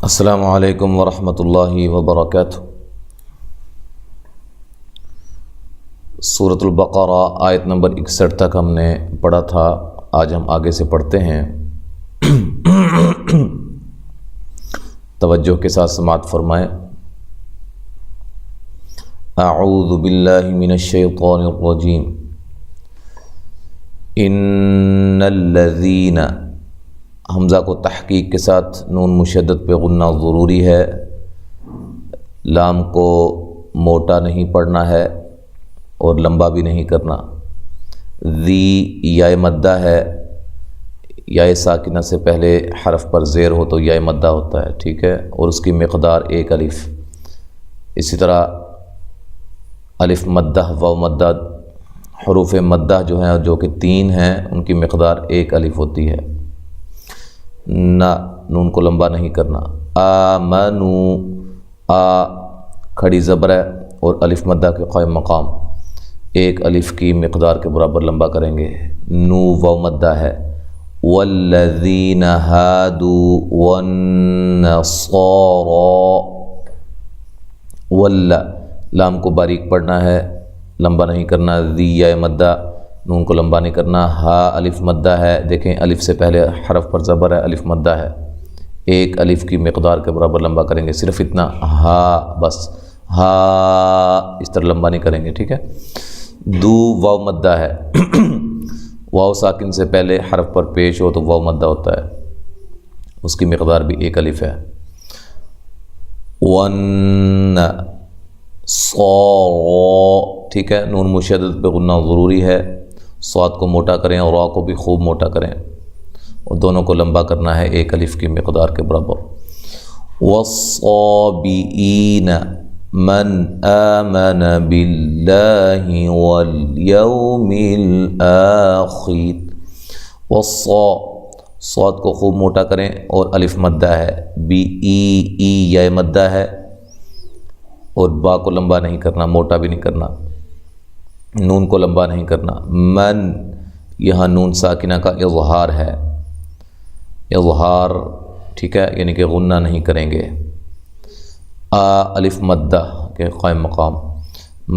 السلام علیکم ورحمۃ اللہ وبرکاتہ۔ سورۃ البقرہ آیت نمبر 61 تک ہم نے پڑھا تھا، آج ہم آگے سے پڑھتے ہیں۔ توجہ کے ساتھ سماعت فرمائیں۔ اعوذ باللہ من الشیطان الرجیم۔ ان الذین، حمزہ کو تحقیق کے ساتھ نون مشدد پہ غنہ ضروری ہے، لام کو موٹا نہیں پڑھنا ہے اور لمبا بھی نہیں کرنا۔ ذی یا مدہ ہے، یا ساکنہ سے پہلے حرف پر زیر ہو تو یا مدہ ہوتا ہے، ٹھیک ہے، اور اس کی مقدار 1 الف۔ اسی طرح الف مدہ و مدہ، حروف مدہ جو ہیں جو کہ 3 ہیں ان کی مقدار 1 الف ہوتی ہے۔ نہ، نون کو لمبا نہیں کرنا۔ آمنو، آ کھڑی زبر ہے اور الف مدہ کے قائم مقام، 1 الف کی مقدار کے برابر لمبا کریں گے۔ نو و مدہ ہے۔ والذین ہادوا والنصارى، لام کو باریک پڑھنا ہے، لمبا نہیں کرنا۔ ذی یا مدہ، نون کو لمبا نہیں کرنا۔ ہا الف مدہ ہے، دیکھیں الف سے پہلے حرف پر زبر ہے، الف مدہ ہے، 1 الف کی مقدار کے برابر لمبا کریں گے، صرف اتنا، ہا بس، ہا اس طرح لمبا نہیں کریں گے، ٹھیک ہے۔ دو واو مدہ ہے، واو ساکن سے پہلے حرف پر پیش ہو تو واو مدہ ہوتا ہے، اس کی مقدار بھی 1 الف ہے۔ ون صا، ٹھیک ہے، نون مشدد پہ غنہ ضروری ہے، صاد کو موٹا کریں اور را کو بھی خوب موٹا کریں اور دونوں کو لمبا کرنا ہے 1 الف کی مقدار کے برابر۔ والصابئین من آمن باللہ والیوم الآخر۔ صاد کو خوب موٹا کریں اور الف مدہ ہے، بی ای یا مدہ ہے اور با کو لمبا نہیں کرنا، موٹا بھی نہیں کرنا، نون کو لمبا نہیں کرنا۔ من، یہاں نون ساکنہ کا اظہار ہے، اظہار، ٹھیک ہے، یعنی کہ غنہ نہیں کریں گے۔ آ الف مدہ کے قائم مقام،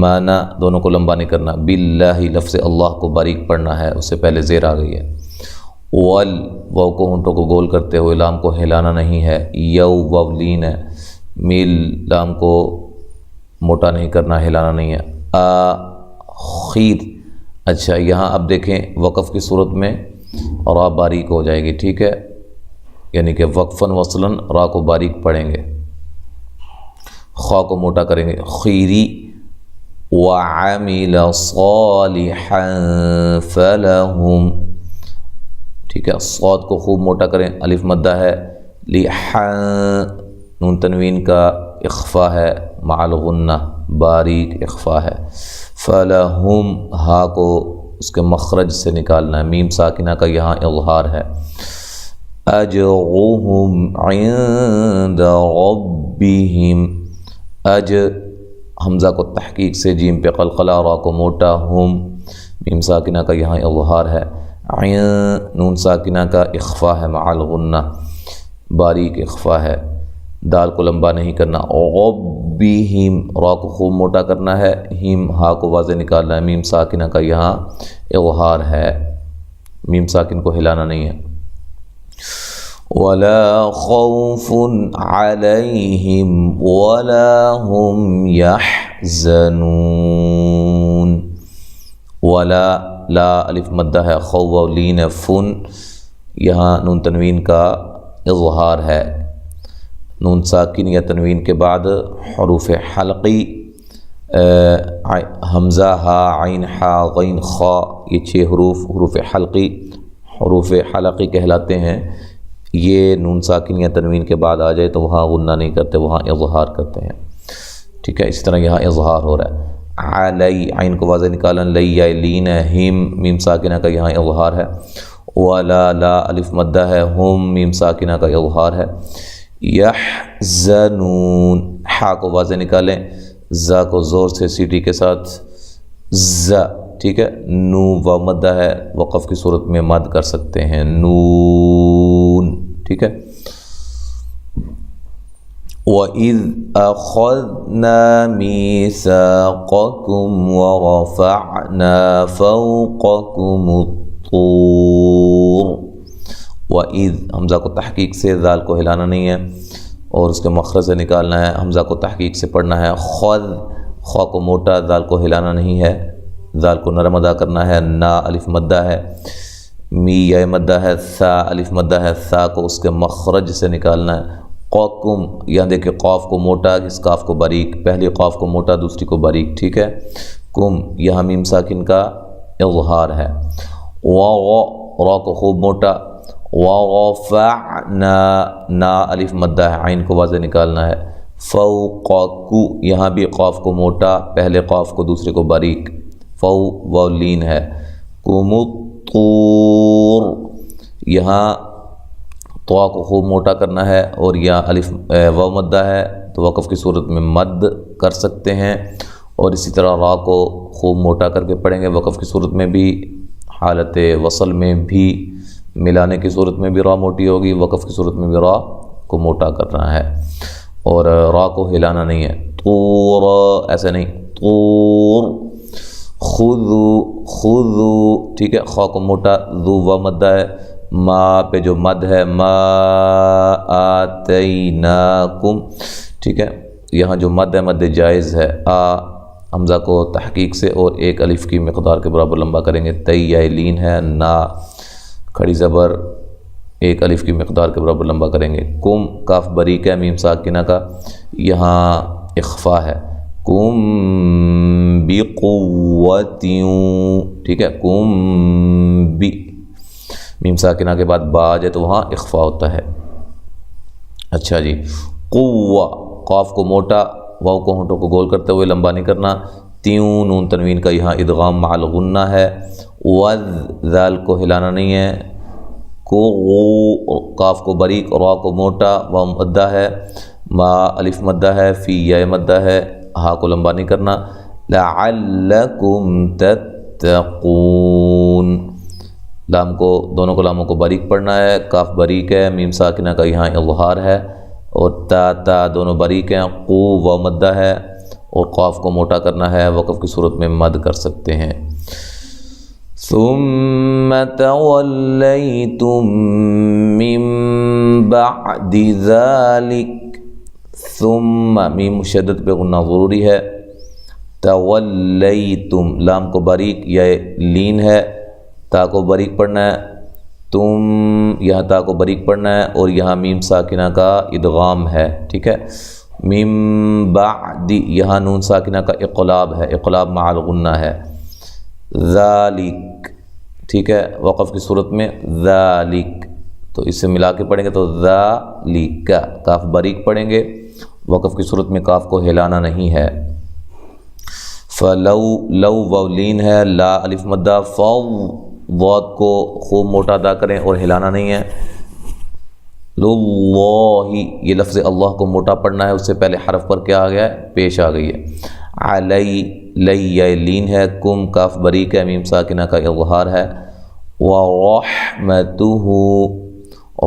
مانا دونوں کو لمبا نہیں کرنا۔ باللہ، لفظ اللہ کو باریک پڑھنا ہے، اس سے پہلے زیر آ گئی ہے۔ وال، واو کو ہونٹوں کو گول کرتے ہوئے لام کو ہلانا نہیں ہے۔ یو واو لین ہے، میل، لام کو موٹا نہیں کرنا، ہلانا نہیں ہے۔ خیر، اچھا یہاں اب دیکھیں وقف کی صورت میں را باریک ہو جائے گی، ٹھیک ہے، یعنی کہ وقفاً وصلاً را کو باریک پڑھیں گے، خا کو موٹا کریں گے۔ خیری وعمل صالحا فلہم، ٹھیک ہے، صاد کو خوب موٹا کریں، الف مدہ ہے۔ لحا، نون تنوین کا اخفا ہے مع الغنہ، باریک اخفا ہے۔ فلہم، ہا کو اس کے مخرج سے نکالنا ہے، میم ساکنہ کا یہاں اظہار ہے۔ اجرہم عند ربہم، اج حمزہ کو تحقیق سے جیم پہ قلقلہ، را کو موٹا، ہم میم ساکنہ کا یہاں اظہار ہے۔ نون ساکنہ کا اخفا ہے مع الغنہ، باریک اخفا ہے، دال کو لمبا نہیں کرنا۔ ربہم، را کو خوب موٹا کرنا ہے، ہم، ہا کو واضح نکالنا ہے، میم ساکنہ کا یہاں اظہار ہے، میم ساکن کو ہلانا نہیں ہے۔ ولا خوف علیہم ولا هم يحزنون، ولا، لا الف مدہ ہے، خو و لین ہے، فن، یہاں نون تنوین کا اظہار ہے، نون ساکن یا تنوین کے بعد حروف حلقی، حمزہ، ہا، عین، حا، غین، خا، یہ 6 حروف حلقی، حروف حلقی کہلاتے ہیں۔ یہ نون ساکن یا تنوین کے بعد آ جائے تو وہاں غنہ نہیں کرتے، وہاں اظہار کرتے ہیں، ٹھیک ہے، اس طرح یہاں اظہار ہو رہا ہے۔ علی، عین کو واضح نکالنا، لی یا لین ہے، ہم، میم ساکنہ کا یہاں اظہار ہے۔ ولا، لا الف مدہ ہے، ہم، میم ساکنہ کا اظہار ہے۔ یحزنون، حا کو واضح نکالیں، زا کو زور سے سیٹی کے ساتھ، ز، ٹھیک ہے، نو و مدہ ہے، وقف کی صورت میں مد کر سکتے ہیں، نون، ٹھیک ہے۔ وَإِذْ أَخَذْنَا مِيثَاقَكُمْ وَرَفَعْنَا فَوْقَكُمُ الطُّورَ. وَإِذْ حمزہ کو تحقیق سے، ذال کو ہلانا نہیں ہے اور اس کے مخرج سے نکالنا ہے. حمزہ کو تحقیق سے پڑھنا ہے. خذ، خا کو موٹا، ذال کو ہلانا نہیں ہے، ذال کو نرم ادا کرنا ہے. نا الف مدہ ہے، می یا مدہ ہے، سا الف مدہ ہے، سا کو اس کے مخرج سے نکالنا ہے. قوکم، یہاں دیکھیں قاف کو موٹا، اس قاف کو باریک، پہلی قاف کو موٹا دوسری کو باریک، ٹھیک ہے. کم، یہاں میم ساکن کا اظہار ہے. را کو خوب موٹا. ورفعنا، نا الف مدہ ہے، عین کو واضح نکالنا ہے. فوقکو، یہاں بھی قاف کو موٹا، پہلے قاف کو دوسرے کو باریک. فو و لین ہے. کم الطور، یہاں طوا کو خوب موٹا کرنا ہے اور یہاں الف و مدہ ہے تو وقف کی صورت میں مد کر سکتے ہیں. اور اسی طرح را کو خوب موٹا کر کے پڑھیں گے وقف کی صورت میں بھی، حالت وصل میں بھی، ملانے کی صورت میں بھی را موٹی ہوگی، وقف کی صورت میں بھی را کو موٹا کرنا ہے اور را کو ہلانا نہیں ہے. طور، ایسے نہیں، طور. خذو، خذو، ٹھیک ہے. خا کو موٹا، ذو و مدہ ہے. ما پہ جو مد ہے، ما آتیناکم، ٹھیک ہے. یہاں جو مد ہے مد جائز ہے. حمزہ کو تحقیق سے اور ایک الف کی مقدار کے برابر لمبا کریں گے. تی یا لین ہے. نا کھڑی زبر ایک الف کی مقدار کے برابر لمبا کریں گے. کم، کاف باریک ہے میم ساکنہ کا، یہاں اخفا ہے. کم بقوتیوں، ٹھیک ہے. کم بی، میم ساکنہ کے بعد با آ جائے تو وہاں اخفا ہوتا ہے. اچھا جی. قوہ، قاف کو موٹا، واو کو ہونٹوں کو گول کرتے ہوئے لمبا نہیں کرنا. تیوں، نون تنوین کا یہاں ادغام مع الغنہ ہے. وذ، ذال کو ہلانا نہیں ہے. کو، قاف کو باریک، را کو موٹا، واو مدہ ہے. ما الف مدہ ہے. فی یا مدہ ہے. ہا کو لمبا نہیں کرنا. لعلکم تتقون، لام کو، دونوں کو لاموں کو باریک پڑھنا ہے. کاف باریک ہے، میم ساکنہ کا یہاں اظہار ہے اور تا دونوں باریک ہیں. قو و مدہ ہے اور قاف کو موٹا کرنا ہے، وقف کی صورت میں مد کر سکتے ہیں. ثم تولیتم من بعد ذلک، ثم میم مشدد پہ غنہ ضروری ہے. تولیتم، لام کو باریک یا لین ہے، تا کو باریک پڑھنا ہے. تم، یہاں تا کو باریک پڑھنا ہے اور یہاں میم ساکنہ کا ادغام ہے، ٹھیک ہے. من بعد، یہاں نون ساکنہ کا اقلاب ہے، اقلاب مع الغنہ ہے. ذالک، ٹھیک ہے. وقف کی صورت میں ذالک، تو اس سے ملا کے پڑھیں گے تو ذالک، کاف باریک پڑھیں گے، وقف کی صورت میں کاف کو ہلانا نہیں ہے. فلو، لو وولین ہے. لا الف مدہ. فو، ضاد کو خوب موٹا ادا کریں اور ہلانا نہیں ہے. للہ، یہ لفظ اللہ کو موٹا پڑھنا ہے، اس سے پہلے حرف پر کیا آ گیا ہے؟ پیش آ گئی ہے. علی، لی یا لین ہے. کم، کاف باریک ہے، میم ساکنہ کا اظہار ہے. ورحمتہ،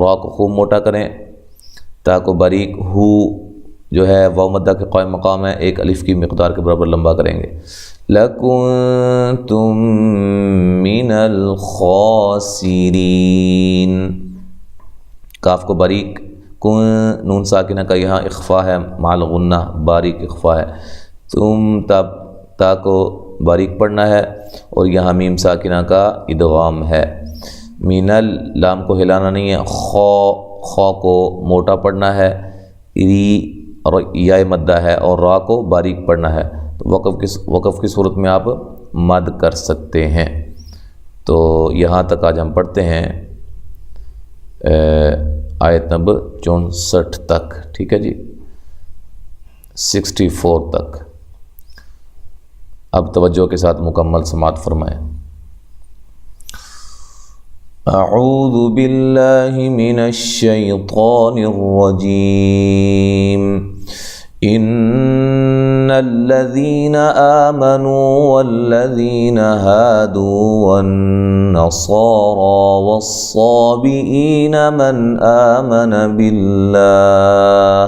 را کو خوب موٹا کریں، تا کو باریک. ہو جو ہے واو مدہ کے قائم مقام ہے، ایک الف کی مقدار کے برابر لمبا کریں گے. لَكُنْتُم مِّنَ الْخَاسِرِينَ، کاف کو باریک. کن، نون ساکنہ کا یہاں اخفا ہے مع الغنہ، باریک اخفا ہے. تم، تا کو باریک پڑھنا ہے اور یہاں میم ساکنہ کا ادغام ہے. مینل، لام کو ہلانا نہیں ہے. خا کو موٹا پڑھنا ہے. ری، یا مدہ ہے اور را کو باریک پڑھنا ہے، تو وقف کی صورت میں آپ مد کر سکتے ہیں. تو یہاں تک آج ہم پڑھتے ہیں آیت نمبر 64 تک، ٹھیک ہے جی، 64 تک. اب توجہ کے ساتھ مکمل سماعت فرمائیں. اعوذ باللہ من الشیطان الرجیم. ان الذین آمنوا والذین هادوا والنصارى والصابئین من آمن باللہ